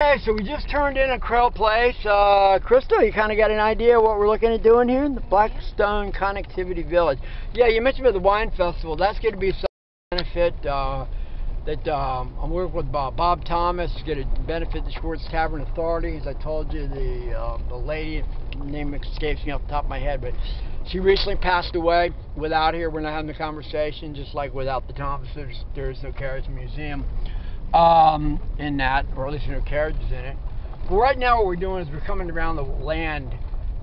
Okay, so we just turned in a Crail Place. Crystal, you kind of got an idea what we're looking at doing here in the Blackstone Connectivity Village. Yeah, you mentioned about the wine festival. That's going to be some benefit I'm working with Bob Thomas. It's going to benefit the Schwartz Tavern Authority. As I told you, the lady, name escapes me off the top of my head, but she recently passed away. Without her, we're not having the conversation, just like without the Thomases, there's no Carriage Museum. In that, or at least no carriages in it. But right now what we're doing is we're coming around the land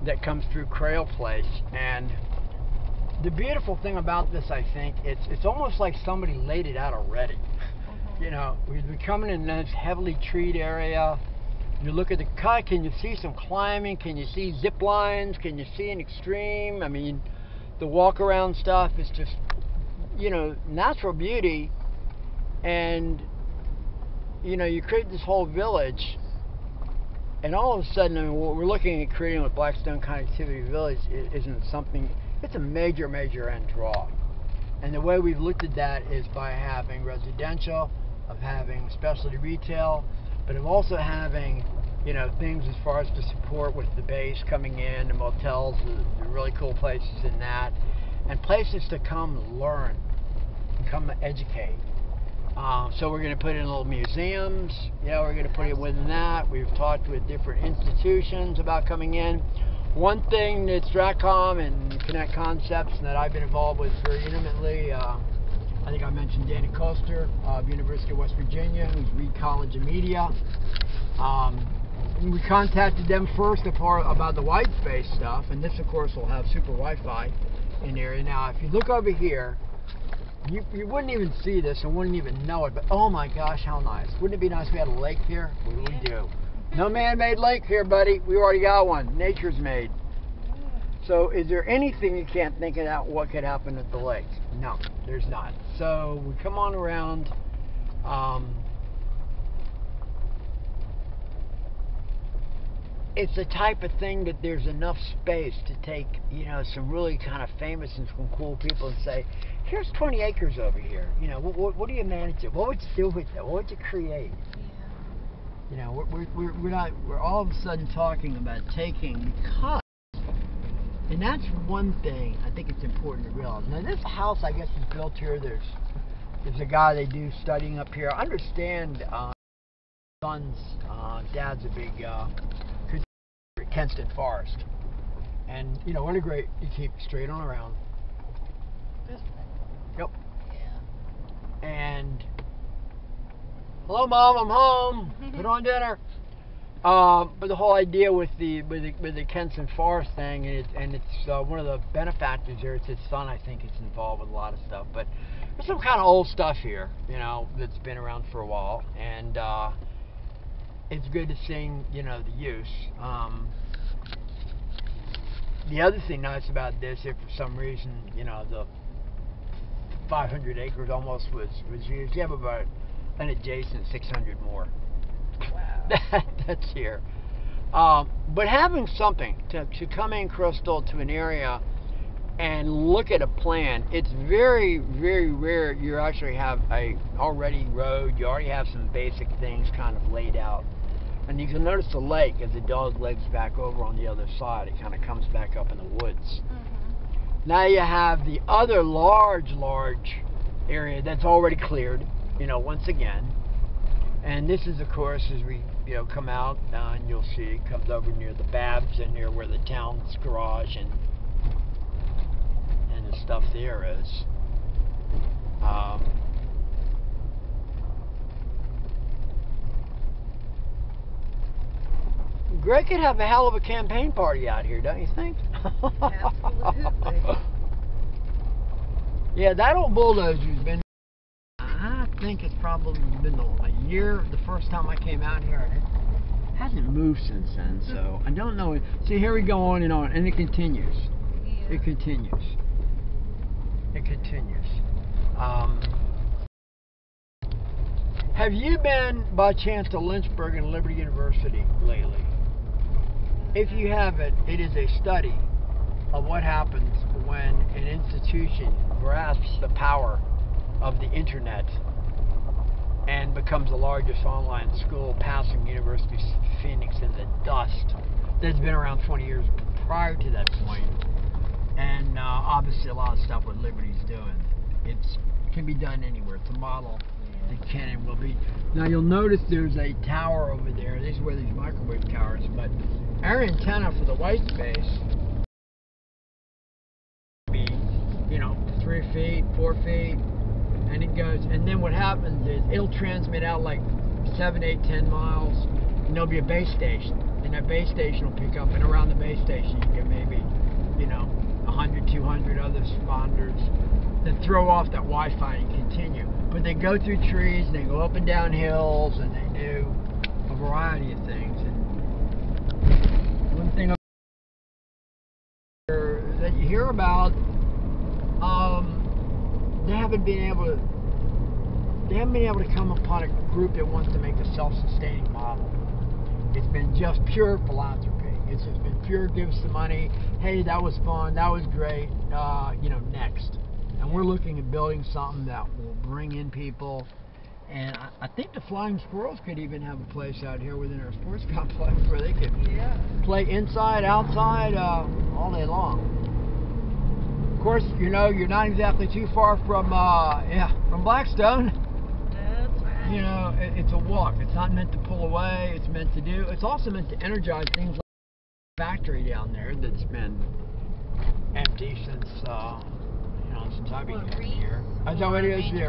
that comes through Crail Place, and the beautiful thing about this, I think, it's almost like somebody laid it out already. You know, we're coming in this heavily treed area. You look at the cut, can you see some climbing? Can you see zip lines? Can you see an extreme? I mean, the walk around stuff is just, you know, natural beauty. And you know, you create this whole village, and all of a sudden, I mean, what we're looking at creating with Blackstone Connectivity Village isn't something, it's a major end draw. And the way we've looked at that is by having residential, of having specialty retail, but of also having, you know, things as far as to support with the base coming in, the motels, the really cool places in that, and places to come learn, come educate. So we're going to put in little museums, you know, we're going to put it within that. We've talked with different institutions about coming in. One thing that Stratcom and Connect Concepts that I've been involved with very intimately, I think I mentioned Danny Koester of University of West Virginia, who's Reed College of Media. We contacted them first about the white space stuff, and this of course will have super Wi-Fi in the area. Now if you look over here, you wouldn't even see this and wouldn't even know it, but oh my gosh, how nice. Wouldn't it be nice if we had a lake here? We do. No man-made lake here, buddy. We already got one. Nature's made. So is there anything you can't think about what could happen at the lake? No, there's not. So we come on around. It's the type of thing that there's enough space to take, you know, some really kind of famous and some cool people and say, here's 20 acres over here. You know, what do you manage it? What would you do with it? What would you create? Yeah. You know, we're all of a sudden talking about taking, because, and that's one thing I think it's important to realize. Now this house, I guess, is built here. There's a guy they do studying up here. I understand son's dad's a big Kenston Forest, and you know, what a great, you keep straight on around. This way. Yep. Yeah. And hello, Mom, I'm home. Put on dinner. But the whole idea with the Kenston Forest thing, and it's one of the benefactors here. It's his son, I think, is involved with a lot of stuff. But there's some kind of old stuff here, you know, that's been around for a while, and it's good to see, you know, the use. The other thing nice about this, if for some reason, you know, the 500 acres almost was used, you have about an adjacent 600 more. Wow. That's here. But having something to come in, Crystal, to an area and look at a plan, it's very rare you actually have a already road, you already have some basic things kind of laid out. And you can notice the lake as the dog legs back over on the other side. It kind of comes back up in the woods. Now you have the other large area that's already cleared, you know, once again. And this is, of course, as we, you know, come out, and you'll see it comes over near the Babs and near where the town's garage and the stuff there is. Greg could have a hell of a campaign party out here, don't you think? Absolutely. Yeah, that old bulldozer's been, I think it's probably been a year, the first time I came out here. It hasn't moved since then, so I don't know. See, here we go on, and it continues. Yeah. It continues. It continues. Have you been, by chance, to Lynchburg and Liberty University lately? If you haven't, it is a study of what happens when an institution grasps the power of the internet and becomes the largest online school, passing University of Phoenix in the dust. That's been around 20 years prior to that point. And obviously a lot of stuff what Liberty's doing. It can be done anywhere. It's a model. It can and will be. Now you'll notice there's a tower over there. This is where these microwave towers, but our antenna for the white space be, 3 feet, 4 feet, and it goes, and then what happens is it'll transmit out like 7, 8, 10 miles, and there'll be a base station, and that base station will pick up, and around the base station you get maybe, 100, 200 other responders that throw off that Wi-Fi and continue. But they go through trees, and they go up and down hills, and they do a variety of things. And one thing that you hear about, they haven't been able to come upon a group that wants to make a self-sustaining model. It's been just pure philanthropy. It's just been pure, give us the money. Hey, that was fun. That was great. Next. And we're looking at building something that will bring in people. And I think the Flying Squirrels could even have a place out here within our sports complex where they could play inside, outside, all day long. Of course, you're not exactly too far from Blackstone. That's right. It's a walk. It's not meant to pull away. It's meant to do. It's also meant to energize things like the factory down there that's been empty since since I began here. I know it is. Reese.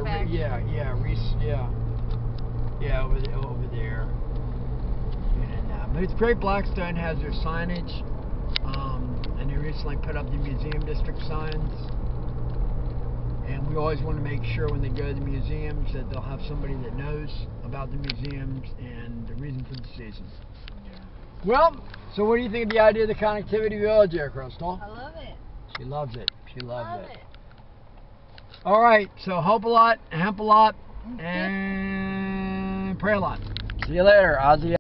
Over there. And, but it's great. Blackstone has their signage. And they recently put up the museum district signs, and we always want to make sure when they go to the museums that they'll have somebody that knows about the museums and the reason for the season. Well, so what do you think of the idea of the connectivity village here, Crystal? I love it. She loves it. She loves Love it. it. All right, so hope a lot, hemp a lot, and pray a lot. See you later, Ozzy.